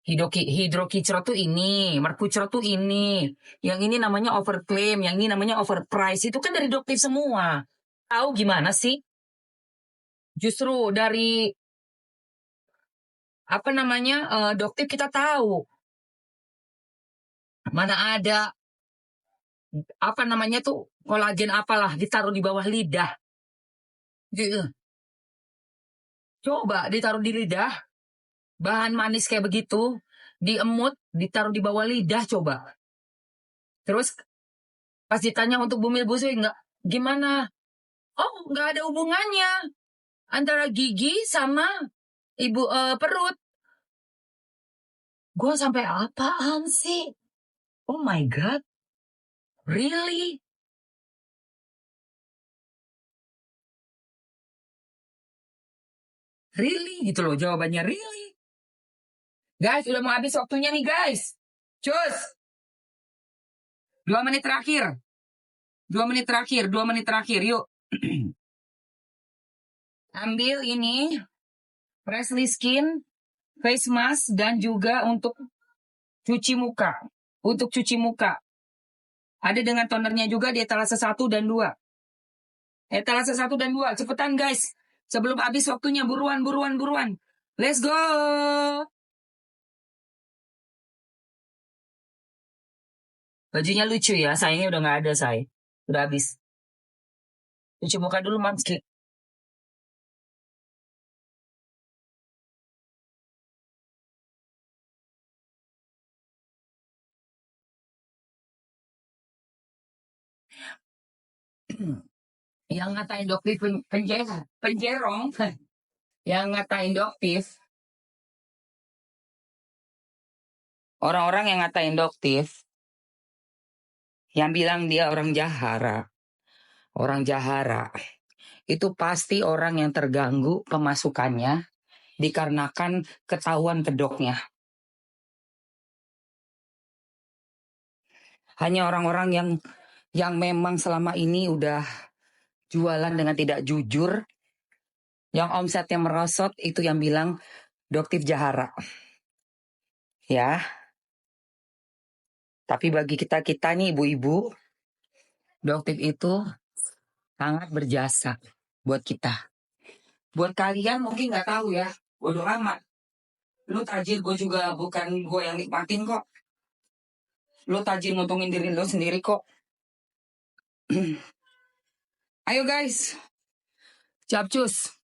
Hidrokicro tuh ini, merkucro tuh ini. Yang ini namanya overclaim, yang ini namanya overprice. Itu kan dari Doktif semua. Tahu gimana sih? Justru dari apa namanya Doktif kita tahu. Mana ada apa namanya tuh kolagen apalah ditaruh di bawah lidah. Gitu. Coba ditaruh di lidah, bahan manis kayak begitu, diemut, ditaruh di bawah lidah coba. Terus pas ditanya untuk bumil busui nggak gimana? Oh, nggak ada hubungannya antara gigi sama ibu perut. Gue sampai apaan sih? Oh my God, really? Really gitu loh jawabannya, really. Guys, udah mau habis waktunya nih guys. Cus, 2 menit terakhir. 2 menit terakhir, 2 menit terakhir, yuk. Ambil ini, Freshly Skin, face mask, dan juga untuk cuci muka. Untuk cuci muka. Ada dengan tonernya juga di etalase 1 dan 2. Etalase 1 dan 2, cepetan guys. Sebelum habis waktunya, buruan, buruan, buruan. Let's go! Bajunya lucu ya, sayangnya udah nggak ada, say. Udah habis. Cuci muka dulu, Mamski. Yang ngatain Doktif penjerong. Yang ngatain Doktif. Orang-orang yang ngatain Doktif. Yang bilang dia orang Jahara. Orang Jahara. Itu pasti orang yang terganggu pemasukannya dikarenakan ketahuan kedoknya. Hanya orang-orang yang memang selama ini udah jualan dengan tidak jujur, yang omsetnya merosot, itu yang bilang Doktif Jahara. Ya. Tapi bagi kita nih ibu-ibu, Doktif itu sangat berjasa buat kita. Buat kalian mungkin nggak tahu ya, bodo amat. Lu tajir, gue juga bukan gue yang nikmatin kok. Lu tajir nguntungin diri lu sendiri kok. Ayo guys, capcus.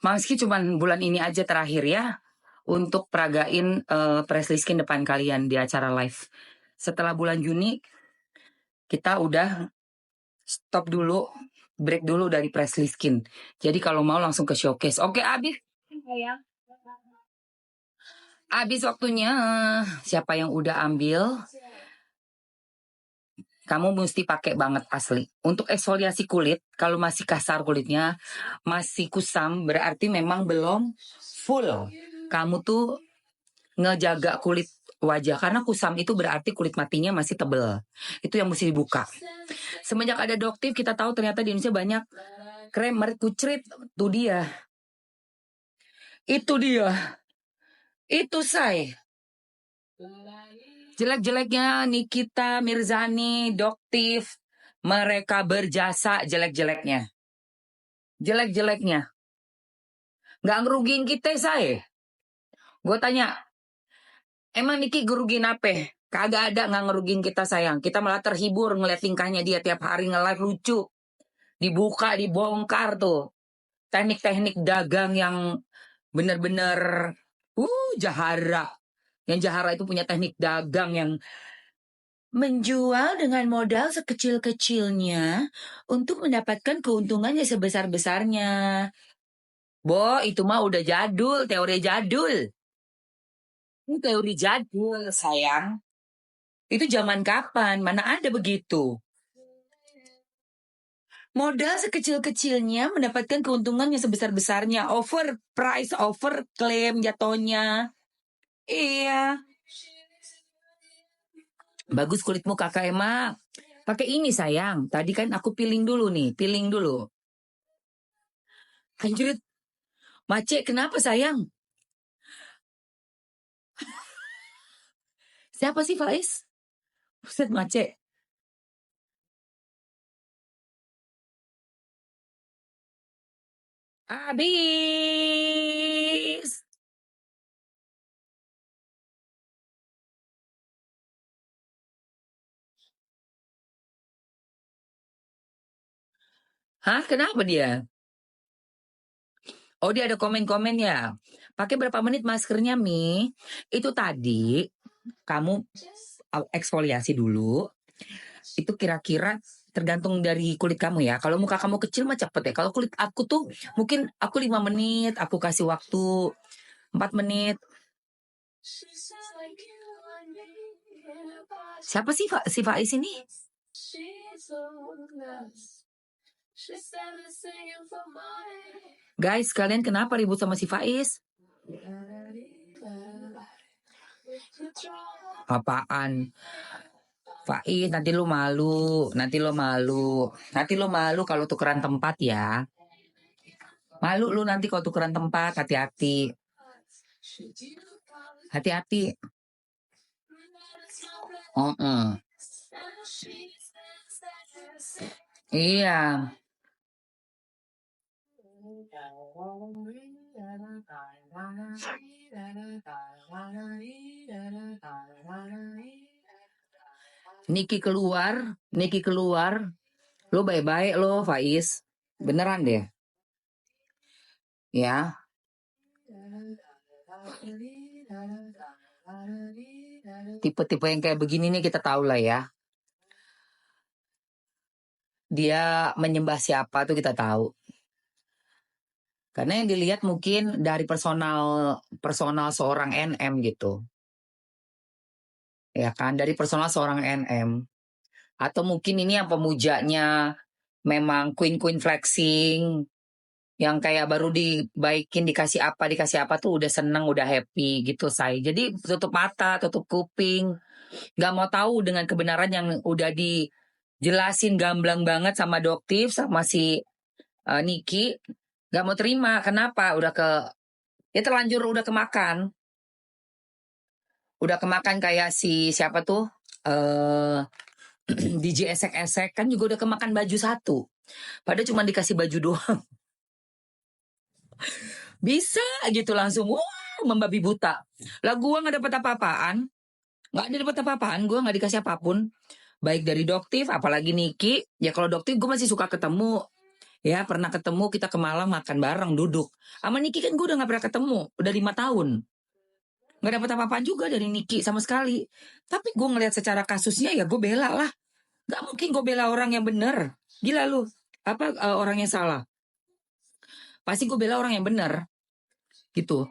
Meski cuman bulan ini aja terakhir ya, untuk peragain Freshly Skin depan kalian di acara live. Setelah bulan Juni, kita udah stop dulu, break dulu dari Freshly Skin. Jadi kalau mau langsung ke showcase. Oke, habis. Habis waktunya. Siapa yang udah ambil? Kamu mesti pakai banget asli. Untuk eksfoliasi kulit, kalau masih kasar kulitnya, masih kusam, berarti memang belum full. Kamu tuh ngejaga kulit wajah. Karena kusam itu berarti kulit matinya masih tebel. Itu yang mesti dibuka. Semenjak ada Doktif, kita tahu ternyata di Indonesia banyak krem merkucrit. Tuh dia. Itu dia. Itu saya. Jelek-jeleknya Nikita Mirzani, Doktif, mereka berjasa jelek-jeleknya. Jelek-jeleknya. Nggak ngerugiin kita, saya. Gue tanya, emang Niki ngerugiin apa? Kagak ada, nggak ngerugiin kita, sayang. Kita malah terhibur ngeliat tingkahnya dia tiap hari nge-live lucu. Dibuka, dibongkar tuh. Teknik-teknik dagang yang bener-bener Jahara. Yang Jahara itu punya teknik dagang yang menjual dengan modal sekecil-kecilnya untuk mendapatkan keuntungannya sebesar-besarnya. Bo, itu mah udah jadul, teori jadul. Ini teori jadul, sayang. Itu zaman kapan? Mana ada begitu? Modal sekecil-kecilnya mendapatkan keuntungannya sebesar-besarnya. Overprice, overclaim jatuhnya. Iya. Bagus kulitmu kakak Emma. Pakai ini sayang. Tadi kan aku peeling dulu nih. Peeling dulu. Anjir. Macek kenapa sayang? Siapa sih Faiz? Buset Mace. Habis. Hah, kenapa dia? Oh, dia ada komen-komen ya. Pakai berapa menit maskernya, Mi? Itu tadi kamu eksfoliasi dulu. Itu kira-kira tergantung dari kulit kamu ya. Kalau muka kamu kecil mah cepet ya. Kalau kulit aku tuh mungkin aku 5 menit, aku kasih waktu 4 menit. Siapa sih si Faiz ini? Guys, kalian kenapa ribut sama si Faiz? Apaan? Faiz, nanti lu malu, nanti lo malu, nanti lo malu kalau tukeran tempat ya. Malu lu nanti kalau tukeran tempat, hati-hati. Hati-hati. Iya. Niki keluar. Lo baik-baik lo, Faiz. Beneran deh. Ya. Tipe-tipe yang kayak begini nih kita tahu lah ya. Dia menyembah siapa tuh kita tahu. Karena yang dilihat mungkin dari personal seorang NM gitu. Ya kan, dari personal seorang NM. Atau mungkin ini yang pemujanya memang queen flexing, yang kayak baru dibaikin dikasih apa tuh udah seneng, udah happy gitu, say. Jadi tutup mata, tutup kuping, nggak mau tahu dengan kebenaran yang udah dijelasin gamblang banget sama Doktif sama si Niki. Nggak mau terima. Kenapa? Ya terlanjur udah kemakan. Udah kemakan kayak si siapa tuh? DJ esek-esek kan juga udah kemakan baju satu. Padahal cuma dikasih baju doang. Bisa gitu langsung, wah, membabi buta. Lah gue nggak dapat apa-apaan. Nggak ada dapat apa-apaan. Gue nggak dikasih apapun. Baik dari Doktif, apalagi Niki. Ya kalau Doktif gue masih suka ketemu. Ya pernah ketemu, kita ke Malang makan bareng, duduk. Sama Niki kan gue udah nggak pernah ketemu. Udah 5 tahun. Nggak dapat apa-apaan juga dari Niki sama sekali. Tapi gue ngelihat secara kasusnya ya gue bela lah. Nggak mungkin gue bela orang yang bener. Gila lu. Apa orang yang salah? Pasti gue bela orang yang bener. Gitu.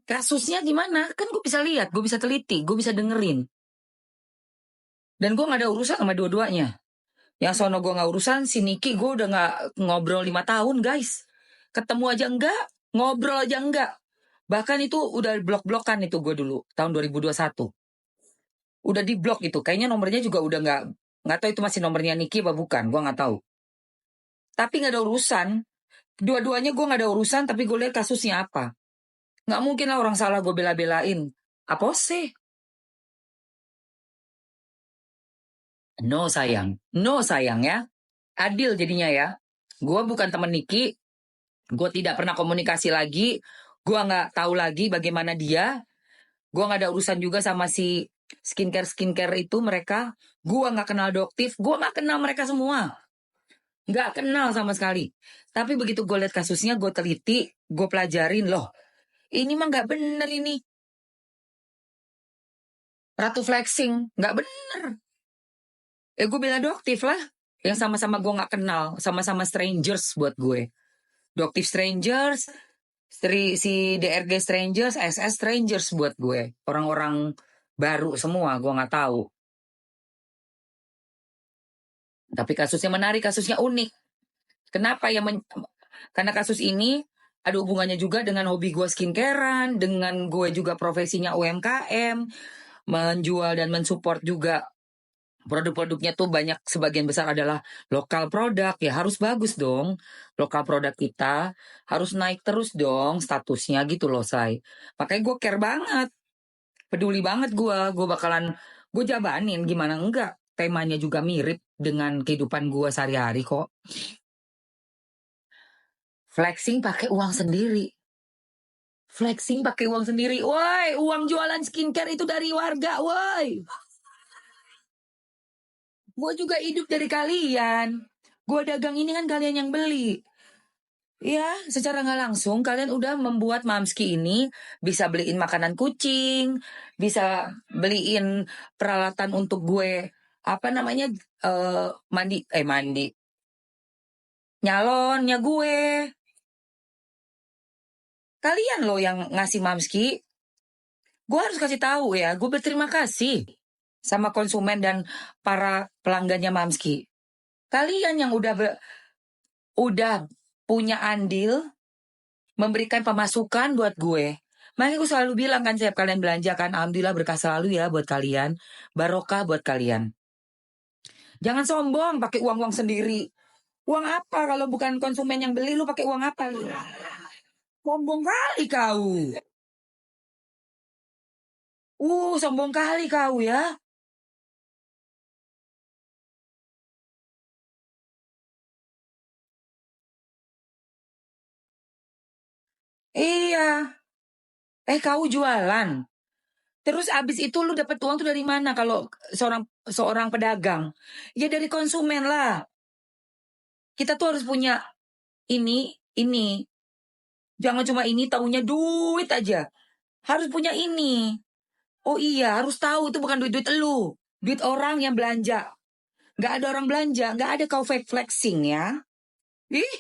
Kasusnya gimana? Kan gue bisa lihat, gue bisa teliti, gue bisa dengerin. Dan gue gak ada urusan sama dua-duanya. Yang sono gue gak urusan, si Niki gue udah gak ngobrol 5 tahun guys. Ketemu aja enggak, ngobrol aja enggak. Bahkan itu udah blok-blokan itu gue dulu, tahun 2021. Udah di blok itu, kayaknya nomornya juga udah gak tahu itu masih nomornya Niki apa bukan, gue gak tahu. Tapi gak ada urusan. Dua-duanya gue gak ada urusan, tapi gue lihat kasusnya apa. Gak mungkin lah orang salah gue bela-belain. Apa sih? No sayang ya. Adil jadinya ya. Gue bukan temen Niki, gue tidak pernah komunikasi lagi, gue nggak tahu lagi bagaimana dia, gue nggak ada urusan juga sama si skincare itu mereka, gue nggak kenal Doktif, gue nggak kenal mereka semua, nggak kenal sama sekali. Tapi begitu gue lihat kasusnya, gue teliti, gue pelajarin loh, ini mah nggak bener ini. Ratu flexing, nggak bener. Gue bela Doktif lah. Yang sama-sama gue gak kenal. Sama-sama strangers buat gue. Doktif strangers. Si DRG strangers. SS strangers buat gue. Orang-orang baru semua. Gue gak tahu. Tapi kasusnya menarik. Kasusnya unik. Kenapa ya? Karena kasus ini ada hubungannya juga dengan hobi gue skincarean. Dengan gue juga profesinya UMKM. Menjual dan mensupport juga produk-produknya tuh banyak, sebagian besar adalah lokal produk, ya harus bagus dong. Lokal produk kita harus naik terus dong statusnya gitu loh, say. Makanya gue care banget. Peduli banget gue bakalan gue jabanin gimana enggak. Temanya juga mirip dengan kehidupan gue sehari-hari kok. Flexing pakai uang sendiri. Flexing pakai uang sendiri. Woi, uang jualan skincare itu dari warga, woi. Gue juga hidup dari kalian. Gue dagang ini kan kalian yang beli. Ya, secara nggak langsung kalian udah membuat Mamski ini bisa beliin makanan kucing, bisa beliin peralatan untuk gue apa namanya mandi nyalonnya gue. Kalian loh yang ngasih Mamski. Gue harus kasih tahu ya, gue berterima kasih sama konsumen dan para pelanggannya Mamski. Kalian yang udah punya andil memberikan pemasukan buat gue. Makanya gue selalu bilang kan setiap kalian belanja kan, alhamdulillah berkah selalu ya buat kalian, barokah buat kalian. Jangan sombong pakai uang-uang sendiri. Uang apa kalau bukan konsumen yang beli, lu pakai uang apa lu? Sombong kali kau. Sombong kali kau ya. Iya. Kau jualan. Terus abis itu lu dapat uang tuh dari mana kalau seorang pedagang? Ya dari konsumen lah. Kita tuh harus punya ini. Jangan cuma ini taunya duit aja. Harus punya ini. Oh iya, harus tahu itu bukan duit-duit elu. Duit orang yang belanja. Nggak ada orang belanja, nggak ada kau fake flexing ya. Ih,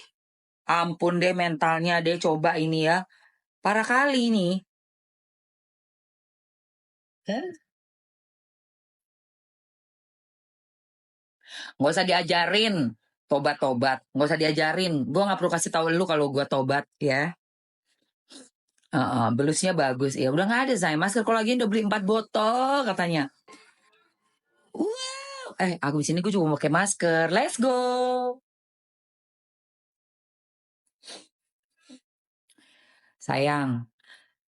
ampun deh mentalnya deh coba ini ya. Parah kali ini. Nggak usah diajarin. Tobat-tobat. Nggak usah diajarin. Gue nggak perlu kasih tahu lu kalau gue tobat ya. Belusnya bagus. Ya udah nggak ada saya. Masker kolagen udah beli 4 botol katanya. Wow. Aku di sini gue cuma pakai masker. Let's go. Sayang,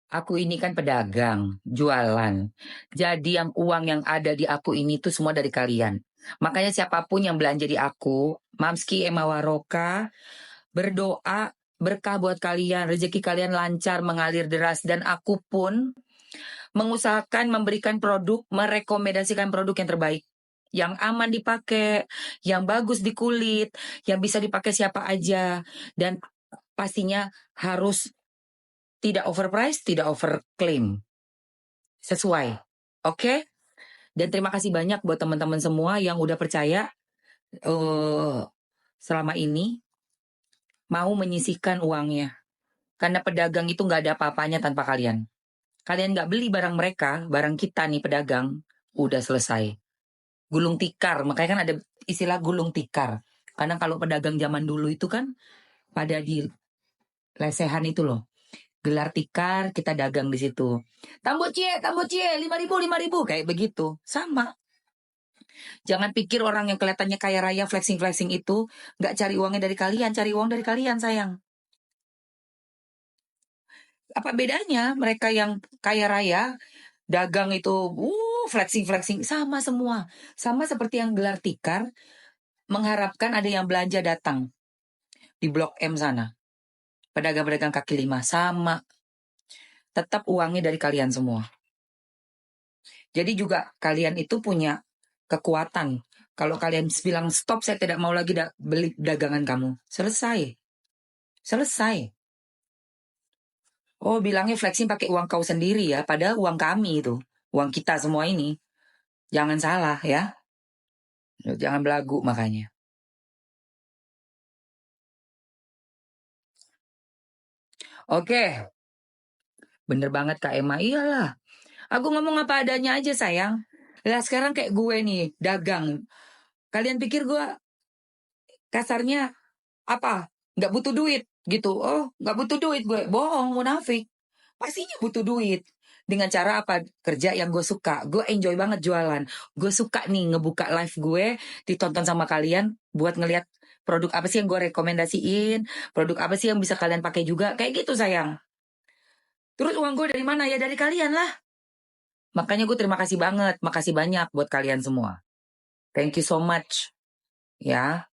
aku ini kan pedagang, jualan. Jadi uang yang ada di aku ini tuh semua dari kalian. Makanya siapapun yang belanja di aku, Mamski Emma Waroka, berdoa berkah buat kalian, rezeki kalian lancar mengalir deras. Dan aku pun mengusahakan memberikan produk, merekomendasikan produk yang terbaik. Yang aman dipakai, yang bagus di kulit, yang bisa dipakai siapa aja. Dan pastinya harus tidak overpriced, tidak overclaim. Sesuai. Oke? Dan terima kasih banyak buat teman-teman semua yang udah percaya selama ini mau menyisihkan uangnya. Karena pedagang itu nggak ada apa-apanya tanpa kalian. Kalian nggak beli barang mereka, barang kita nih pedagang, udah selesai. Gulung tikar, makanya kan ada istilah gulung tikar. Karena kalau pedagang zaman dulu itu kan pada di lesehan itu loh. Gelar tikar, kita dagang di situ. Tambo cie, 5.000, kayak begitu. Sama. Jangan pikir orang yang kelihatannya kaya raya flexing-flexing itu nggak cari uangnya dari kalian, cari uang dari kalian sayang. Apa bedanya mereka yang kaya raya, dagang itu, flexing-flexing, sama semua. Sama seperti yang gelar tikar, mengharapkan ada yang belanja datang di Blok M sana. Pedagang-pedagang kaki lima, sama. Tetap uangnya dari kalian semua. Jadi juga kalian itu punya kekuatan. Kalau kalian bilang stop, saya tidak mau lagi beli dagangan kamu. Selesai. Selesai. Oh, bilangnya flexing pakai uang kau sendiri ya, padahal uang kami itu. Uang kita semua ini. Jangan salah ya. Jangan belagu makanya. Oke. Bener banget Kak Emma. Iyalah. Aku ngomong apa adanya aja sayang. Lah sekarang kayak gue nih, dagang. Kalian pikir gue kasarnya apa? Nggak butuh duit gitu. Oh, nggak butuh duit gue. Bohong, munafik. Pastinya butuh duit. Dengan cara apa? Kerja yang gue suka. Gue enjoy banget jualan. Gue suka nih ngebuka live gue, ditonton sama kalian buat ngeliat produk apa sih yang gue rekomendasiin, produk apa sih yang bisa kalian pakai juga. Kayak gitu sayang. Terus uang gue dari mana? Ya dari kalian lah. Makanya gue terima kasih banget. Makasih banyak buat kalian semua. Thank you so much. Ya.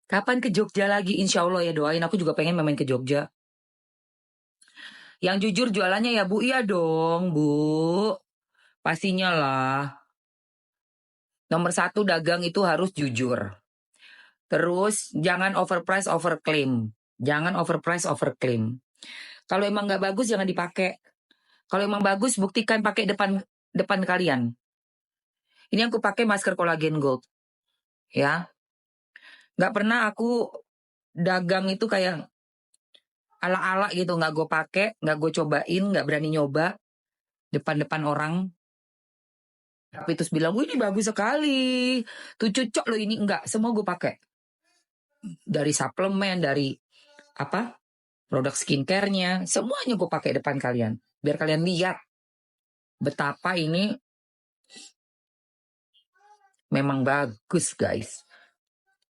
Kapan ke Jogja lagi? Insya Allah ya, doain. Aku juga pengen main ke Jogja. Yang jujur jualannya ya Bu. Iya dong Bu. Pastinya lah. Nomor 1 dagang itu harus jujur. Terus jangan overprice overclaim. Jangan overprice overclaim. Kalau emang nggak bagus jangan dipakai. Kalau emang bagus buktikan pakai depan kalian. Ini aku pakai masker Collagen Gold. Ya. Nggak pernah aku dagang itu kayak ala-ala gitu. Nggak gue pakai, nggak gue cobain, nggak berani nyoba depan-depan orang. Tapi terus bilang, wih ini bagus sekali. Tuh cocok loh ini. Enggak, semua gue pakai. Dari suplemen, dari apa produk skincare-nya. Semuanya gue pakai depan kalian. Biar kalian lihat betapa ini memang bagus guys.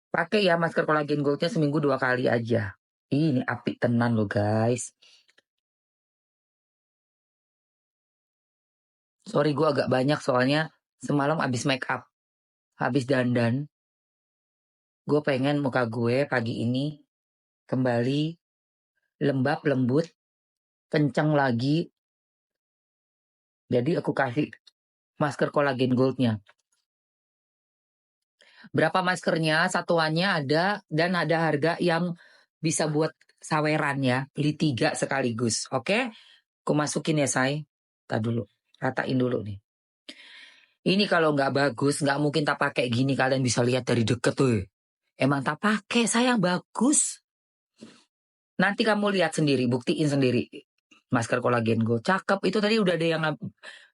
Pakai ya masker Collagen Gold-nya seminggu 2 kali aja. Ini apik tenan loh guys. Sorry gue agak banyak soalnya semalam abis make up. Habis dandan. Gue pengen muka gue pagi ini kembali lembab, lembut, kencang lagi. Jadi aku kasih masker Collagen Gold-nya. Berapa maskernya, satuannya ada, dan ada harga yang bisa buat saweran ya. Beli 3 sekaligus, oke? Aku masukin ya, say. Tadi dulu, ratain dulu nih. Ini kalau nggak bagus, nggak mungkin tak pakai gini. Kalian bisa lihat dari deket tuh. Emang tak pakai, sayang bagus. Nanti kamu lihat sendiri, buktiin sendiri. Masker Collagen Gold, cakep. Itu tadi udah ada yang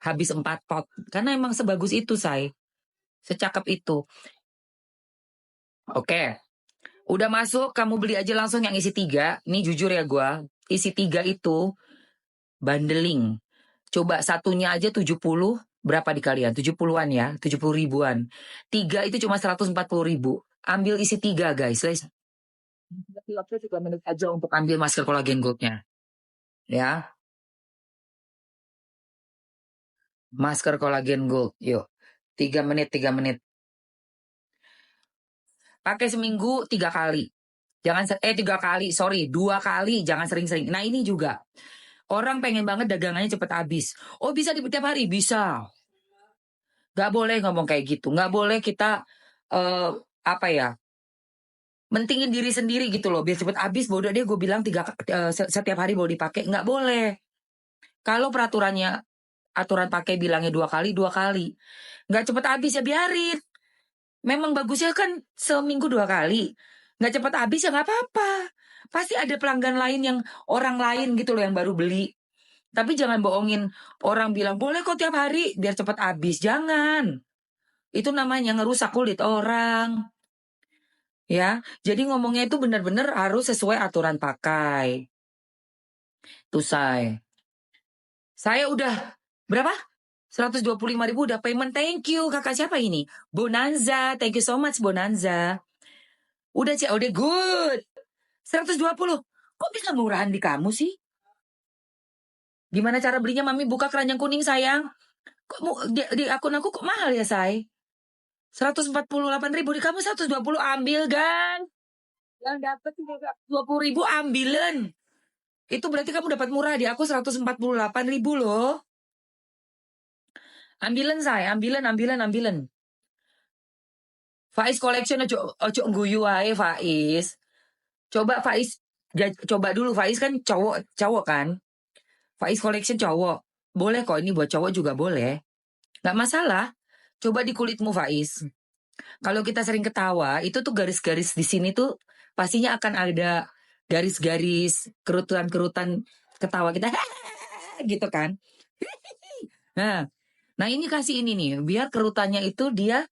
habis 4 pot. Karena emang sebagus itu, say. Secakep itu. Oke. Udah masuk, kamu beli aja langsung yang isi 3. Nih jujur ya gue, isi 3 itu bundling. Coba satunya aja 70, berapa di kalian? 70-an ya, 70 ribuan. 3 itu cuma 140 ribu. Ambil isi 3 guys. Waktu juga menit aja untuk ambil masker Collagen Gold-nya. Ya. Masker Collagen Gold, yuk. 3 menit, 3 menit. Pakai seminggu 3 kali. Jangan 3 kali, sorry, 2 kali, jangan sering-sering. Nah ini juga. Orang pengen banget dagangannya cepet habis. Oh bisa di tiap hari? Bisa. Gak boleh ngomong kayak gitu. Gak boleh kita, apa ya, mentingin diri sendiri gitu loh. Biar cepet habis, bodoh deh gue bilang setiap hari mau dipakai. Gak boleh. Kalau peraturannya, aturan pakai bilangnya 2 kali, 2 kali. Gak cepet habis ya biarin. Memang bagusnya kan seminggu 2 kali. Gak cepet habis ya gak apa-apa. Pasti ada pelanggan lain yang orang lain gitu loh yang baru beli. Tapi jangan bohongin orang bilang boleh kok tiap hari biar cepat habis. Jangan. Itu namanya ngerusak kulit orang. Ya, jadi ngomongnya itu benar-benar harus sesuai aturan pakai. Tuh saya udah berapa? 125 ribu udah payment. Thank you. Kakak siapa ini? Bonanza. Thank you so much Bonanza. Udah udah good. 120. Kok bisa murahan di kamu sih? Gimana cara belinya? Mami buka keranjang kuning sayang. Kok di akun aku kok mahal ya say? 148 ribu, di kamu 120 ambil kan? Yang dapat 20 ribu ambilan. Itu berarti kamu dapat murah, di aku 148 ribu loh. Ambilan saya, ambilan. Faiz Collection ojo guyu wae Faiz. Coba Faiz, coba dulu Faiz kan cowok kan? Faiz Collection cowok. Boleh kok ini buat cowok juga boleh. Gak masalah. Coba di kulitmu Faiz. Kalau kita sering ketawa, itu tuh garis-garis di sini tuh pastinya akan ada garis-garis kerutan-kerutan ketawa kita gitu kan. Nah ini kasih ini nih, biar kerutannya itu dia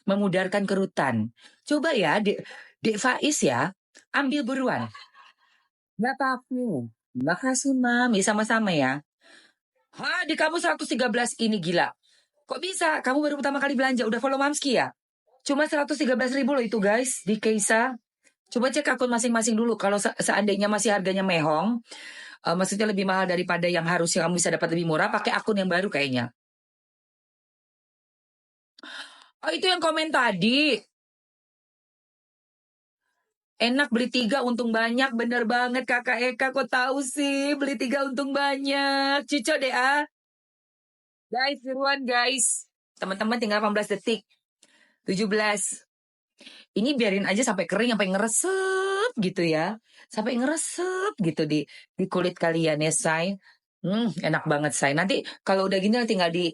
memudarkan kerutan. Coba ya, Dek Faiz ya, ambil buruan. Nggak apa-apa. Makasih Mami, sama-sama ya. Di kamu 113 ini gila. Kok bisa? Kamu baru pertama kali belanja, udah follow Mamski ya? Cuma 113 ribu loh itu guys, di Keisa. Coba cek akun masing-masing dulu. Kalau seandainya masih harganya mehong, maksudnya lebih mahal daripada yang harusnya kamu bisa dapat lebih murah, pakai akun yang baru kayaknya. Oh, itu yang komen tadi. Enak beli 3 untung banyak, bener banget Kakak Eka, kok tahu sih beli 3 untung banyak. Cico deh ah. Guys, seruan guys. Teman-teman tinggal 18 detik. 17. Ini biarin aja sampai kering, sampai ngeresep gitu ya. Sampai ngeresep gitu di kulit kalian ya, say. Enak banget, say. Nanti kalau udah gini tinggal di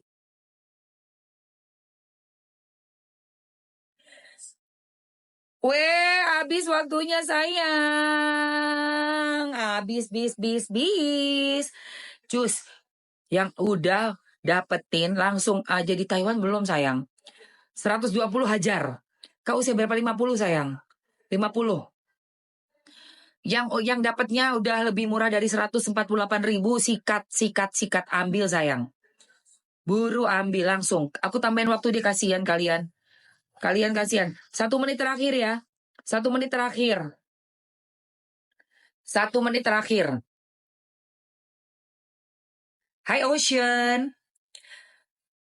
habis waktunya sayang. Habis, bis. Cus, yang udah dapetin langsung aja di Taiwan belum sayang? 120 hajar. Kau usia berapa? 50 sayang. 50. Yang dapatnya udah lebih murah dari 148.000. Sikat ambil sayang. Buru ambil langsung. Aku tambahin waktu di kasihan kalian. Kalian kasihan. 1 menit terakhir ya. 1 menit terakhir. 1 menit terakhir. Hai Ocean.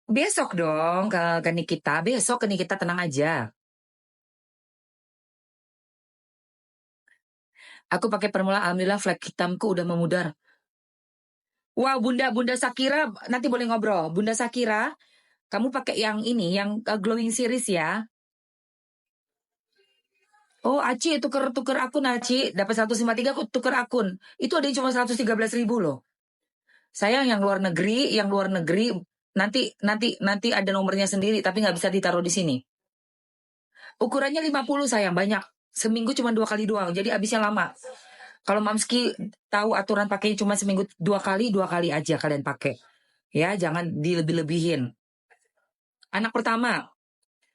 Besok dong ke Nikita. Besok ke Nikita, tenang aja. Aku pakai permula, alhamdulillah flek hitamku udah memudar. Wow, Bunda Sakira, nanti boleh ngobrol. Bunda Sakira, kamu pakai yang ini, yang glowing series ya. Oh, Aci, tuker akun Aci. Dapat 153, aku tuker akun. Itu ada yang cuma 113.000 loh. Sayang yang luar negeri nanti ada nomornya sendiri, tapi nggak bisa ditaruh di sini. Ukurannya 50 sayang, banyak. Seminggu cuma 2 kali doang, jadi habisnya lama. Kalau Mamski tahu aturan pakainya cuma seminggu 2 kali aja kalian pakai. Ya, jangan dilebih-lebihin. Anak pertama,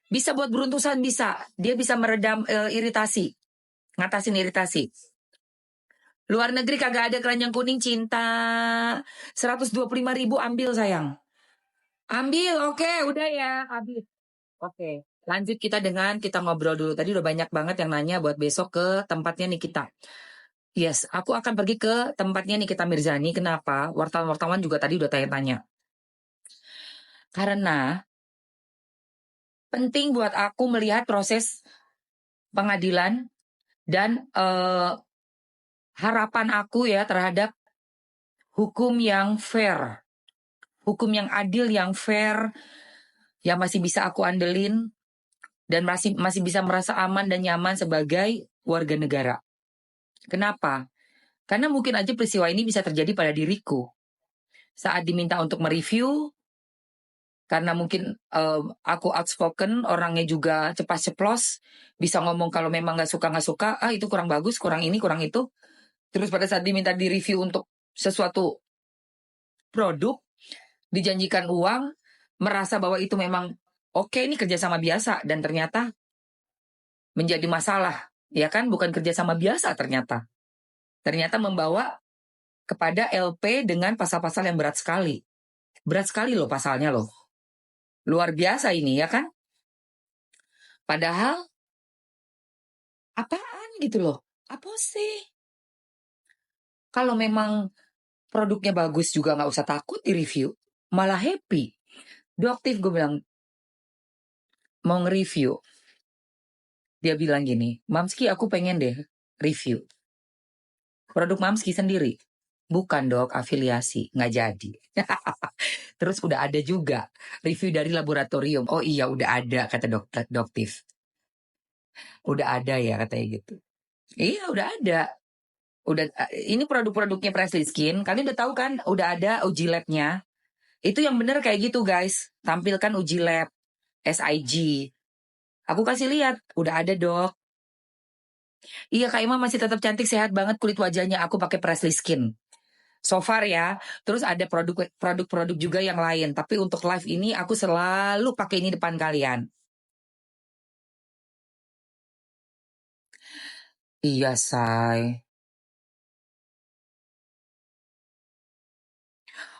bisa buat beruntusan, bisa. Dia bisa meredam iritasi. Ngatasin iritasi. Luar negeri kagak ada keranjang kuning cinta. 125.000 ambil sayang. Ambil, oke, udah ya, habis. Oke, lanjut kita ngobrol dulu. Tadi udah banyak banget yang nanya buat besok ke tempatnya Nikita. Yes, aku akan pergi ke tempatnya Nikita Mirzani. Kenapa? Wartawan-wartawan juga tadi udah tanya-tanya. Karena penting buat aku melihat proses pengadilan dan harapan aku ya terhadap hukum yang fair, hukum yang adil, yang fair, yang masih bisa aku andelin dan masih bisa merasa aman dan nyaman sebagai warga negara. Kenapa? Karena mungkin aja peristiwa ini bisa terjadi pada diriku. Saat diminta untuk mereview, karena mungkin aku outspoken, orangnya juga cepat ceplos, bisa ngomong kalau memang nggak suka, itu kurang bagus, kurang ini, kurang itu. Terus pada saat diminta direview untuk sesuatu produk, dijanjikan uang, merasa bahwa itu memang oke, ini kerjasama biasa, dan ternyata menjadi masalah, ya kan? Bukan kerjasama biasa ternyata. Ternyata membawa kepada LP dengan pasal-pasal yang berat sekali. Berat sekali loh pasalnya loh. Luar biasa ini ya kan? Padahal apaan gitu loh? Apa sih? Kalau memang produknya bagus juga nggak usah takut di review. Malah happy. Doktif gue bilang, mau nge-review. Dia bilang gini, Mamski aku pengen deh review. Produk Mamski sendiri. Bukan dok, afiliasi. Nggak jadi. Terus udah ada juga review dari laboratorium. Oh iya udah ada kata Doktif. Udah ada ya katanya gitu. Iya udah ada. Udah ini produk-produknya Presley Skin. Kalian udah tahu kan udah ada uji labnya. Itu yang bener kayak gitu guys. Tampilkan uji lab SIG. Aku kasih lihat, udah ada dok. Iya Kak Ima masih tetap cantik, sehat banget kulit wajahnya. Aku pakai Presley Skin. So far ya. Terus ada produk-produk juga yang lain. Tapi untuk live ini aku selalu pakai ini depan kalian. Iya say.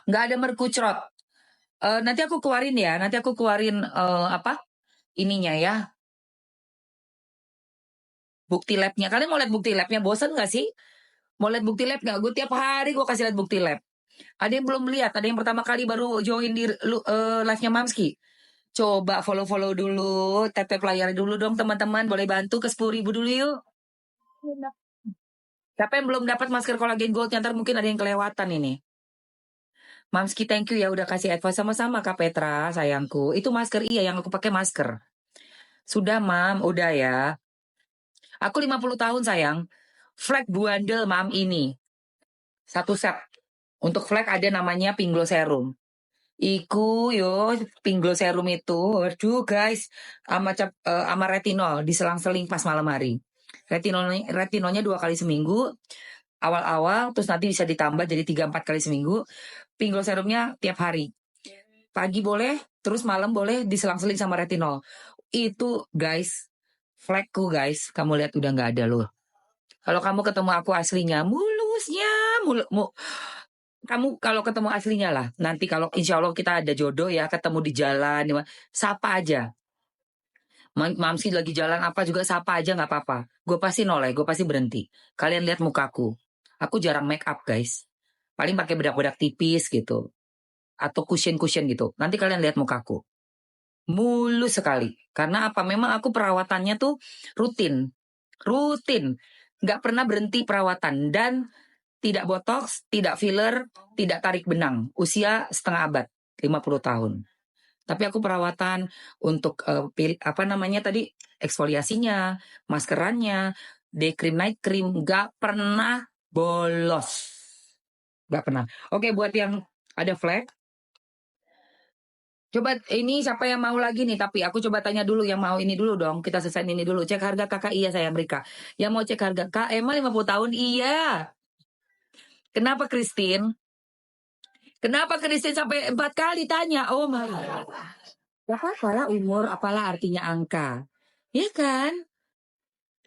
Nggak ada merkucrot. Nanti aku keluarin ya. Nanti aku keluarin apa? Ininya ya. Bukti labnya. Kalian mau lihat bukti labnya? Bosan nggak sih? Mau lihat bukti lab nggak? Gue tiap hari gue kasih lihat bukti lab. Ada yang belum lihat, ada yang pertama kali baru join di live-nya Mamski. Coba follow-follow dulu, tap-tap layar dulu dong teman-teman. Boleh bantu ke 10.000 dulu yuk. Siapa yang belum dapat masker kolagen gold, ntar mungkin ada yang kelewatan ini. Mamski thank you ya udah kasih advice sama-sama Kak Petra sayangku. Itu masker iya yang aku pakai masker. Sudah Mam, udah ya. Aku 50 tahun sayang. Flag buandel Mam ini. Satu set. Untuk flag ada namanya Pinglo Serum. Iku yo Pinglo Serum itu, aduh guys, sama retinol diselang-seling pas malam hari. Retinolnya 2 kali seminggu, awal-awal, terus nanti bisa ditambah jadi 3-4 kali seminggu. Pinglo Serumnya tiap hari. Pagi boleh, terus malam boleh diselang-seling sama retinol. Itu guys, flagku guys, kamu lihat udah nggak ada loh. Kalau kamu ketemu aku aslinya, mulusnya, kamu kalau ketemu aslinya lah. Nanti kalau insya Allah kita ada jodoh ya, ketemu di jalan, sapa aja. Mamsi lagi jalan apa juga sapa aja nggak apa-apa. Gue pasti noleh, gue pasti berhenti. Kalian lihat mukaku. Aku jarang make up guys. Paling pakai bedak-bedak tipis gitu. Atau cushion-cushion gitu. Nanti kalian lihat mukaku. Mulus sekali. Karena apa? Memang aku perawatannya tuh rutin. Rutin. Nggak pernah berhenti perawatan. Dan tidak botox, tidak filler, tidak tarik benang. Usia setengah abad, 50 tahun. Tapi aku perawatan untuk apa namanya tadi, eksfoliasinya, maskerannya, day cream, night cream, nggak pernah bolos. Nggak pernah. Oke, buat yang ada flag, coba ini siapa yang mau lagi nih, tapi aku coba tanya dulu yang mau ini dulu dong. Kita selesai ini dulu. Cek harga kakak, iya saya Rika. Yang mau cek harga kak, emang 50 tahun, iya. Kenapa Christine? Kenapa Christine sampai 4 kali tanya? Oh my God. Ya apalah umur, apalah artinya angka. Ya kan?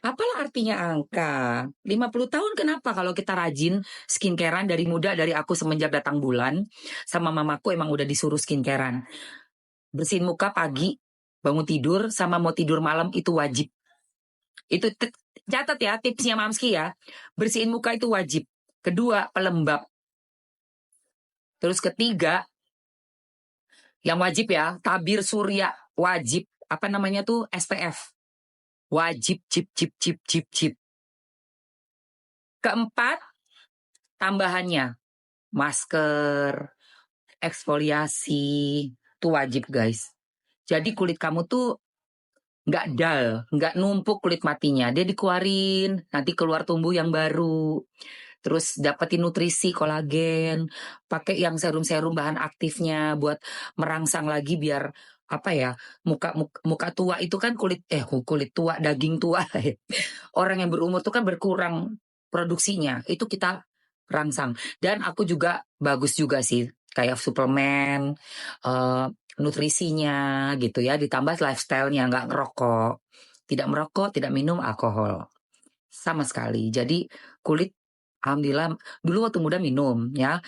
Apalah artinya angka? 50 tahun kenapa kalau kita rajin skincarean dari muda, dari aku semenjak datang bulan. Sama mamaku emang udah disuruh skincarean. Bersihin muka pagi, bangun tidur, sama mau tidur malam itu wajib. Itu catat ya tipsnya Mamski ya. Bersihin muka itu wajib. Kedua, pelembab. Terus ketiga, yang wajib ya, tabir surya wajib. Apa namanya tuh SPF. Wajib cip. Keempat, tambahannya masker, eksfoliasi, itu wajib guys. Jadi kulit kamu tuh nggak dull, nggak numpuk kulit matinya. Dia dikeluarin, nanti keluar tumbuh yang baru. Terus dapetin nutrisi kolagen, pakai yang serum-serum bahan aktifnya buat merangsang lagi biar apa ya, muka tua itu kan kulit tua, daging tua. Orang yang berumur tuh kan berkurang produksinya. Itu kita rangsang. Dan aku juga bagus juga sih kayak suplemen, nutrisinya gitu ya, ditambah lifestyle-nya nggak ngerokok, tidak merokok, tidak minum alkohol sama sekali. Jadi kulit alhamdulillah dulu waktu muda minum ya.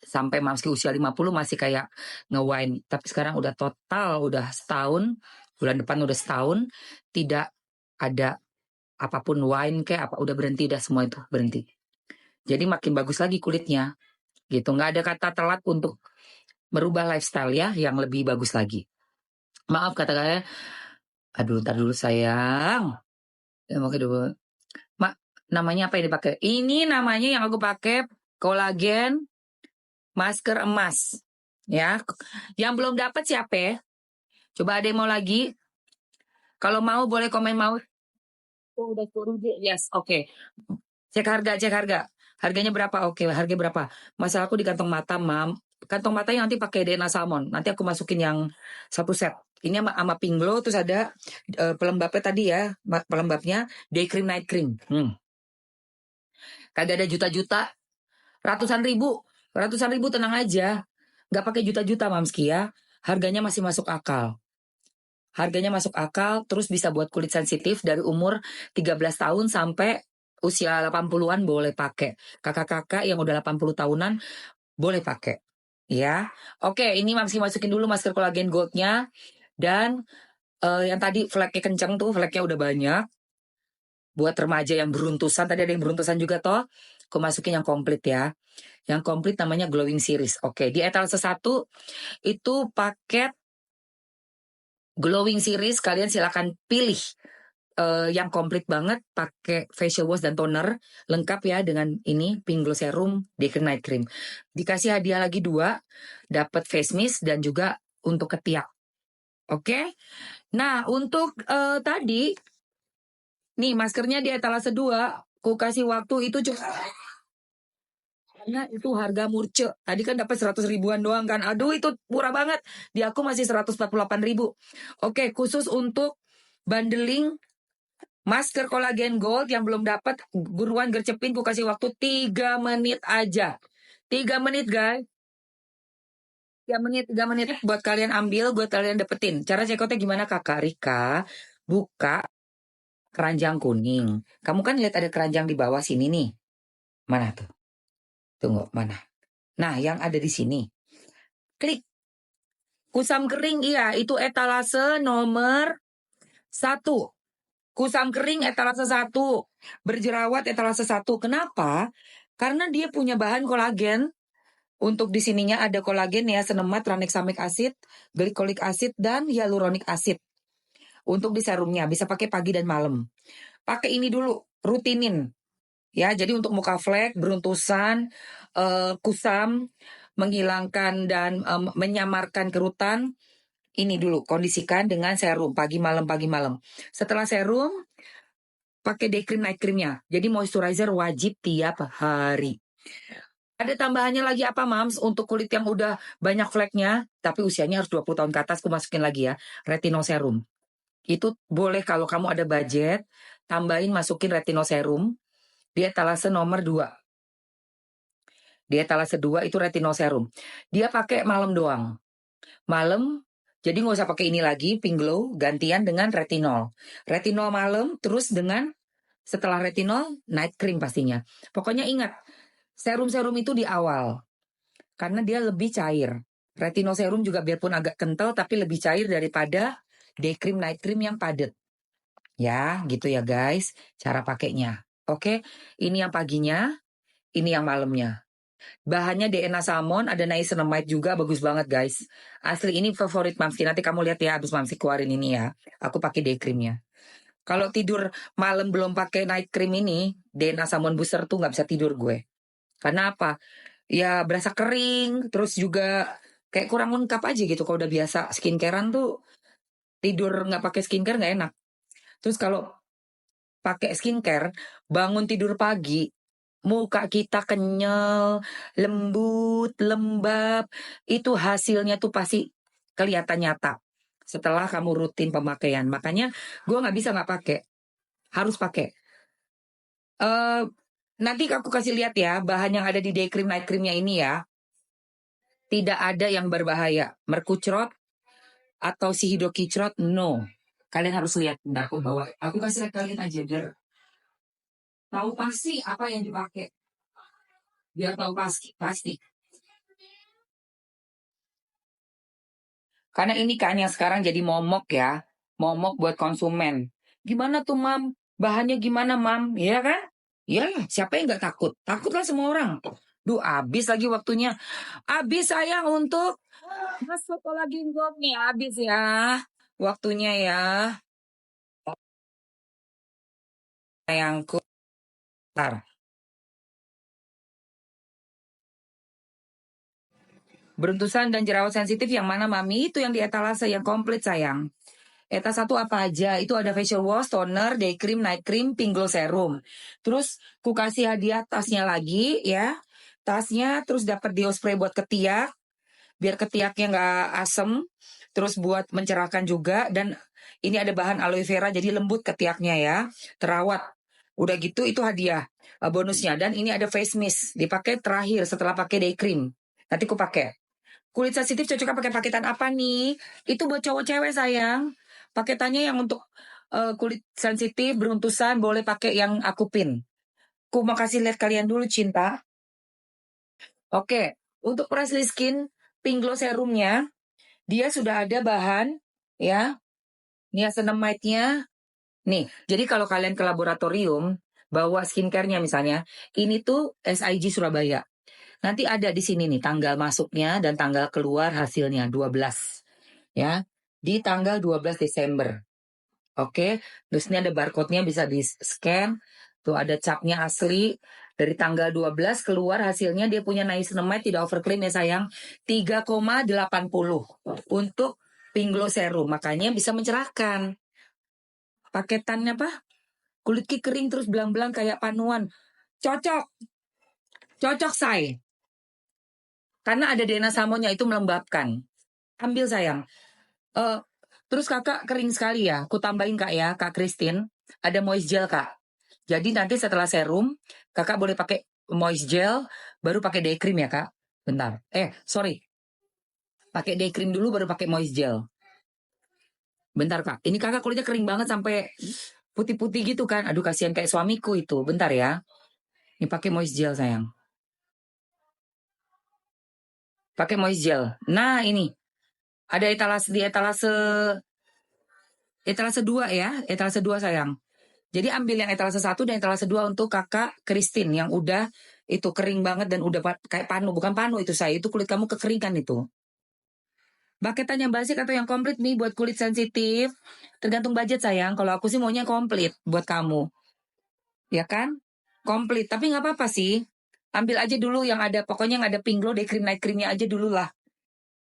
Sampai masih usia 50 masih kayak nge-wine. Tapi sekarang udah total, udah setahun. Bulan depan udah setahun. Tidak ada apapun wine kayak apa. Udah berhenti, udah semua itu berhenti. Jadi makin bagus lagi kulitnya. Gitu. Nggak ada kata telat untuk merubah lifestyle ya yang lebih bagus lagi. Maaf kata-katanya. Aduh, ntar dulu sayang. Ya, dulu. Mak, namanya apa yang dipakai? Ini namanya yang aku pakai kolagen masker emas. Ya, yang belum dapat siapa ya? Coba ada yang mau lagi? Kalau mau boleh komen mau. Oh, udah turun yes, oke. Cek harga. Harganya berapa? Oke, harga berapa? Masalah aku di kantong mata, Mam. Kantong mata yang nanti pakai DNA salmon. Nanti aku masukin yang satu set. Ini sama Pinglo, terus ada pelembabnya tadi ya, pelembabnya day cream, night cream. Kagak ada juta-juta, ratusan ribu tenang aja. Gak pakai juta-juta Mamski ya. Harganya masih masuk akal. Terus bisa buat kulit sensitif dari umur 13 tahun sampai usia 80-an boleh pakai. Kakak-kakak yang udah 80 tahunan boleh pakai. Ya. Oke, ini Mamski masukin dulu masker kolagen goldnya. Dan yang tadi flagnya kenceng tuh, flagnya udah banyak. Buat remaja yang beruntusan, tadi ada yang beruntusan juga toh. Aku masukin yang komplit ya. Yang komplit namanya Glowing Series. Oke, di etalase 1 itu paket Glowing Series, kalian silakan pilih yang komplit banget, pakai facial wash dan toner lengkap ya dengan ini pink glow serum, day cream, night cream. Dikasih hadiah lagi 2, dapat face mist dan juga untuk ketiak. Oke. Nah, untuk tadi nih maskernya di etalase 2, aku kasih waktu itu cuma karena itu harga murce. Tadi kan dapat 100 ribuan doang kan. Aduh, itu murah banget. Di aku masih 148 ribu. Oke, khusus untuk bundling masker kolagen gold yang belum dapat, buruan gercepin, ku kasih waktu 3 menit aja. 3 menit guys. 3 menit buat kalian ambil, buat kalian dapetin. Cara cekotnya gimana Kakak Rika? Buka keranjang kuning. Kamu kan lihat ada keranjang di bawah sini nih. Mana tuh? Tunggu, mana? Nah, yang ada di sini. Klik. Kusam kering, iya, itu etalase nomor 1. Kusam kering etalase 1. Berjerawat etalase 1. Kenapa? Karena dia punya bahan kolagen. Untuk di sininya ada kolagen ya, senemat, tranexamic acid, glycolic acid, dan hyaluronic acid. Untuk di serumnya, bisa pakai pagi dan malam. Pakai ini dulu, rutinin. Ya, jadi untuk muka flek, beruntusan, kusam, menghilangkan dan menyamarkan kerutan, ini dulu kondisikan dengan serum pagi malam. Setelah serum, pakai day cream night creamnya. Jadi moisturizer wajib tiap hari. Ada tambahannya lagi apa Mams? Untuk kulit yang udah banyak fleknya, tapi usianya harus 20 tahun ke atas, aku masukin lagi ya. Retinol serum. Itu boleh kalau kamu ada budget, tambahin masukin retinol serum. Di etalase nomor 2. Di etalase 2 itu retinol serum. Dia pakai malam doang. Malam, jadi nggak usah pakai ini lagi, pink glow, gantian dengan retinol. Retinol malam, terus dengan setelah retinol, night cream pastinya. Pokoknya ingat, serum-serum itu di awal. Karena dia lebih cair. Retinol serum juga biarpun agak kental, tapi lebih cair daripada day cream, night cream yang padat. Ya, gitu ya guys, cara pakainya. Oke, ini yang paginya, ini yang malamnya. Bahannya DNA salmon, ada niacinamide juga, bagus banget guys. Asli ini favorit Mamski. Nanti kamu lihat ya, abis Mamski keluarin ini ya. Aku pakai day creamnya. Kalau tidur malam belum pakai night cream ini, DNA salmon booster tuh nggak bisa tidur gue. Karena apa? Ya berasa kering, terus juga kayak kurang lengkap aja gitu. Kalau udah biasa skincarean tuh tidur nggak pakai skincare nggak enak. Terus kalau pakai skincare, bangun tidur pagi, muka kita kenyal, lembut, lembab, itu hasilnya tuh pasti kelihatan nyata setelah kamu rutin pemakaian. Makanya gue nggak bisa nggak pakai, harus pakai. Nanti aku kasih lihat ya bahan yang ada di day cream night creamnya ini ya. Tidak ada yang berbahaya, merkucrot atau si hidrokicrot, no. Kalian harus lihat. Bentar, aku bawa. Aku kasih lihat kalian aja biar tahu pasti apa yang dipakai. Biar tahu pasti. Karena ini kan yang sekarang jadi momok ya. Momok buat konsumen. Gimana tuh, Mam? Bahannya gimana, Mam? Iya kan? Iya, siapa yang nggak takut? Takutlah semua orang. Duh, habis lagi waktunya. Habis sayang untuk masuk lagi gold nih. Habis ya. Waktunya ya. Sayangku. Ntar. Beruntusan dan jerawat sensitif yang mana, Mami? Itu yang di etalase yang komplit, sayang. Eta 1 apa aja? Itu ada facial wash, toner, day cream, night cream, pink glow serum. Terus ku kasih hadiah tasnya lagi ya. Tasnya terus dapat diospray buat ketiak, biar ketiaknya nggak asem. Terus buat mencerahkan juga, dan ini ada bahan aloe vera jadi lembut ketiaknya ya. Terawat. Udah gitu itu hadiah bonusnya, dan ini ada face mist dipakai terakhir setelah pakai day cream. Nanti ku pakai. Kulit sensitif cocoknya pakai paketan apa nih? Itu buat cowok cewek sayang. Paketannya yang untuk kulit sensitif, beruntusan, boleh pakai yang aku pin. Ku mau kasih lihat kalian dulu cinta. Oke, untuk Presley Skin Pink Glow Serumnya, dia sudah ada bahan ya, niacinamide-nya, Nih, jadi kalau kalian ke laboratorium, bawa skincare-nya misalnya, ini tuh SIG Surabaya. Nanti ada di sini nih tanggal masuknya dan tanggal keluar hasilnya 12 ya. Di tanggal 12 Desember. Oke, terus ini ada barcode-nya bisa di-scan. Tuh ada capnya asli. Dari tanggal 12 keluar hasilnya dia punya niacinamide tidak overclaim ya sayang. 3,80 untuk Pinglo Serum. Makanya bisa mencerahkan. Paketannya apa? Kulit kering terus belang-belang kayak panuan. Cocok. Cocok say. Karena ada DNA samonnya itu melembabkan. Ambil sayang. Eh, terus kakak kering sekali ya. Aku tambahin kak ya, Kak Christine. Ada moist gel kak. Jadi nanti setelah serum, kakak boleh pakai moist gel, baru pakai day cream ya kak. Bentar. Sorry. Pakai day cream dulu, baru pakai moist gel. Bentar kak. Ini kakak kulitnya kering banget sampai putih-putih gitu kan. Aduh kasihan kayak suamiku itu. Bentar ya. Ini pakai moist gel sayang. Pakai moist gel. Nah ini. Ada etalase 2 ya. Etalase 2 sayang. Jadi ambil yang etalase 1 dan etalase 2 untuk kakak Christine yang udah itu kering banget dan udah kayak panu. Bukan panu itu saya, itu kulit kamu kekeringan itu. Paketan yang basic atau yang komplit nih buat kulit sensitif. Tergantung budget sayang. Kalau aku sih maunya komplit buat kamu. Ya kan? Komplit. Tapi nggak apa-apa sih. Ambil aja dulu yang ada, pokoknya yang ada pink glow, day cream, night creamnya aja dulu lah.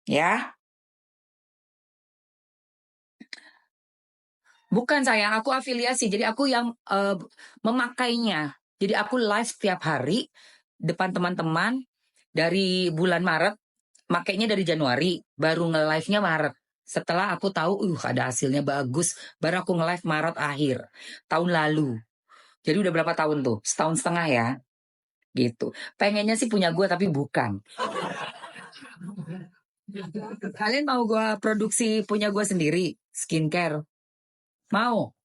Ya. Bukan sayang, aku afiliasi. Jadi aku yang memakainya. Jadi aku live setiap hari depan teman-teman dari bulan Maret, makainya dari Januari, baru nge-live-nya Maret. Setelah aku tahu, ada hasilnya bagus, baru aku nge-live Maret akhir tahun lalu. Jadi udah berapa tahun tuh? Setahun setengah ya, gitu. Pengennya sih punya gue tapi bukan. Kalian mau gue produksi punya gue sendiri, skincare? Mau?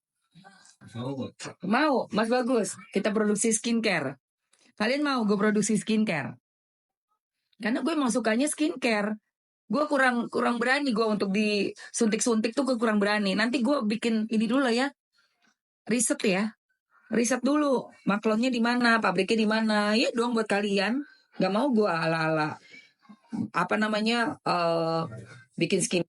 Mau, Mas Bagus. Kita produksi skincare. Kalian mau gue produksi skincare? Karena gue emang sukanya skincare. Gue kurang berani gue untuk disuntik-suntik tuh gue kurang berani. Nanti gue bikin ini dulu lah ya. Riset ya. Riset dulu. Maklonnya di mana, pabriknya di mana. Ya dong buat kalian. Gak mau gue ala-ala apa namanya bikin skin